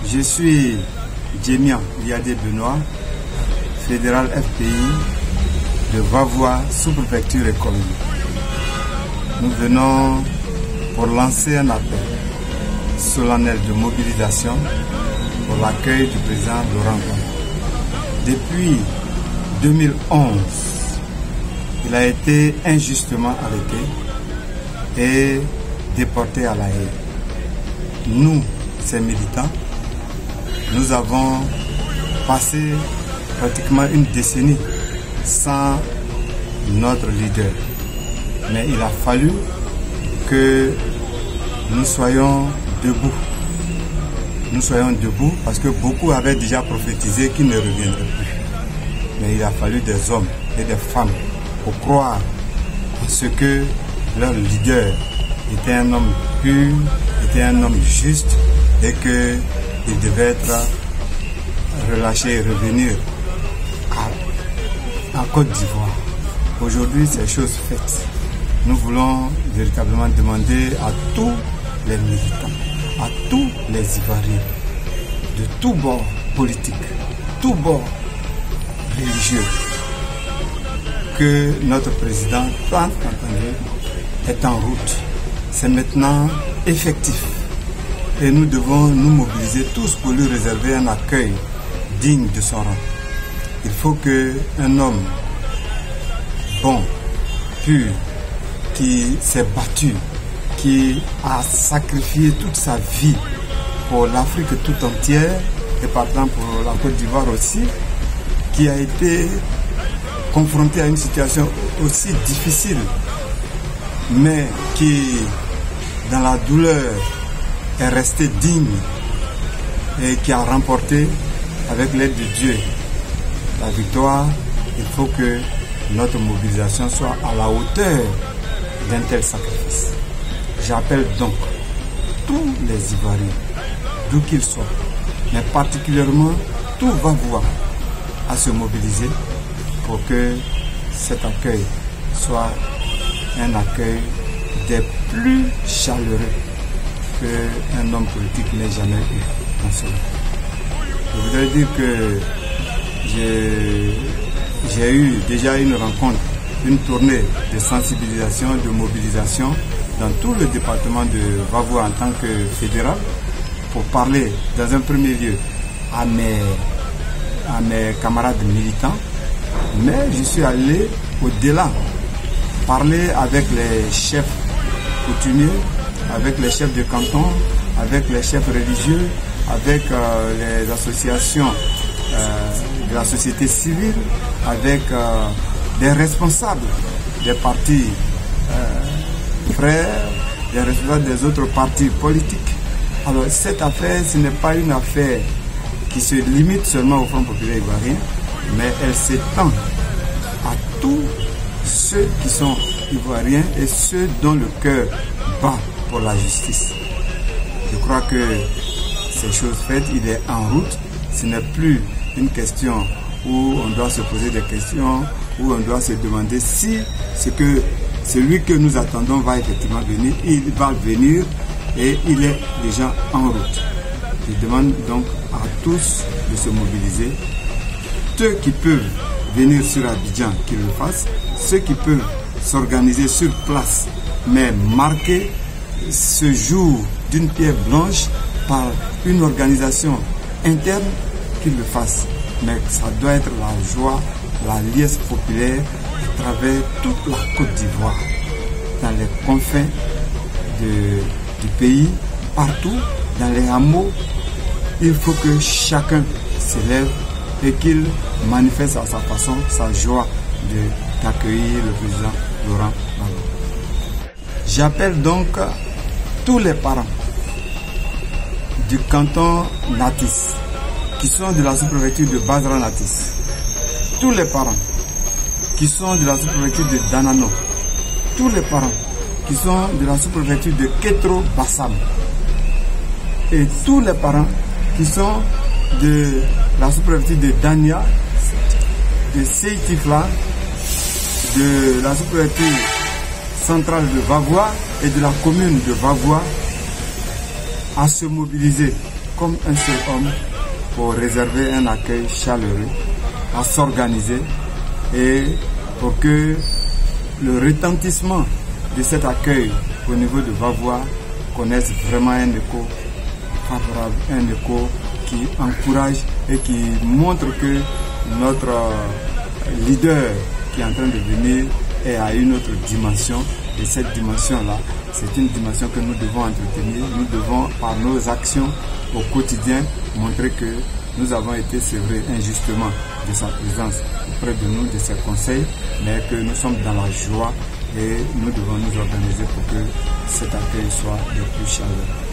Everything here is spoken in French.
Je suis Djemian Liadé Benoît, fédéral FPI de Vavois, sous-préfecture et commune. Nous venons pour lancer un appel solennel de mobilisation pour l'accueil du président Laurent Gbagbo. Depuis 2011, il a été injustement arrêté et déporté à La Haye. Nous, ces militants, nous avons passé pratiquement une décennie sans notre leader. Mais il a fallu que nous soyons debout. Nous soyons debout parce que beaucoup avaient déjà prophétisé qu'il ne reviendrait plus. Mais il a fallu des hommes et des femmes pour croire à ce que leur leader était un homme pur, était un homme juste et qu'il devait être relâché et revenir en Côte d'Ivoire. Aujourd'hui, c'est chose faite. Nous voulons véritablement demander à tous les militants, à tous les Ivoiriens, de tous bords politiques, tous bords religieux, que notre président, tant entendu, est en route. C'est maintenant effectif. Et nous devons nous mobiliser tous pour lui réserver un accueil digne de son rang. Il faut qu'un homme bon, pur, qui s'est battu, qui a sacrifié toute sa vie pour l'Afrique tout entière et partant pour la Côte d'Ivoire aussi, qui a été confronté à une situation aussi difficile, mais qui, dans la douleur, est resté digne et qui a remporté, avec l'aide de Dieu, la victoire. Il faut que notre mobilisation soit à la hauteur d'un tel sacrifice. J'appelle donc tous les Ivoiriens, d'où qu'ils soient, mais particulièrement tout Vavois, à se mobiliser pour que cet accueil soit un accueil des plus chaleureux qu'un homme politique n'ait jamais eu dans ce monde. Je voudrais dire que j'ai eu déjà une rencontre, une tournée de sensibilisation, de mobilisation dans tout le département de Vavois en tant que fédéral pour parler dans un premier lieu à mes camarades militants, mais je suis allé au-delà, parler avec les chefs coutumiers, avec les chefs de canton, avec les chefs religieux, avec les associations de la société civile, avec des responsables des partis frères, des responsables des autres partis politiques. Alors cette affaire, ce n'est pas une affaire qui se limite seulement au Front populaire ivoirien, mais elle s'étend à tous ceux qui sont ivoiriens et ceux dont le cœur bat pour la justice. Je crois que c'est chose faite, il est en route. Ce n'est plus une question où on doit se poser des questions, où on doit se demander si celui que nous attendons va effectivement venir. Il va venir et il est déjà en route. Je demande donc à tous de se mobiliser. Ceux qui peuvent venir sur Abidjan, qu'ils le fassent. Ceux qui peuvent s'organiser sur place, mais marquer ce jour d'une pierre blanche par une organisation interne, qu'ils le fassent. Mais ça doit être la joie, la liesse populaire à travers toute la Côte d'Ivoire, dans les confins du pays, partout, dans les hameaux. Il faut que chacun s'élève et qu'il manifeste à sa façon sa joie d'accueillir le président Laurent Gbagbo. J'appelle donc tous les parents du canton Natis, qui sont de la sous-préfecture de Bazra Natis, tous les parents qui sont de la sous-préfecture de Danano, tous les parents qui sont de la sous-préfecture de Ketro Bassam, et tous les parents qui sont de la sous-préfecture de Dania, de Seytifla, de la sous-préfecture centrale de Vavois et de la commune de Vavois, à se mobiliser comme un seul homme pour réserver un accueil chaleureux, à s'organiser et pour que le retentissement de cet accueil au niveau de Vavoie connaisse vraiment un écho favorable, un écho qui encourage et qui montre que notre leader qui est en train de venir est à une autre dimension. Et cette dimension-là, c'est une dimension que nous devons entretenir. Nous devons, par nos actions au quotidien, montrer que nous avons été, c'est vrai, injustement de sa présence auprès de nous, de ses conseils, mais que nous sommes dans la joie et nous devons nous organiser pour que cet accueil soit le plus chaleureux.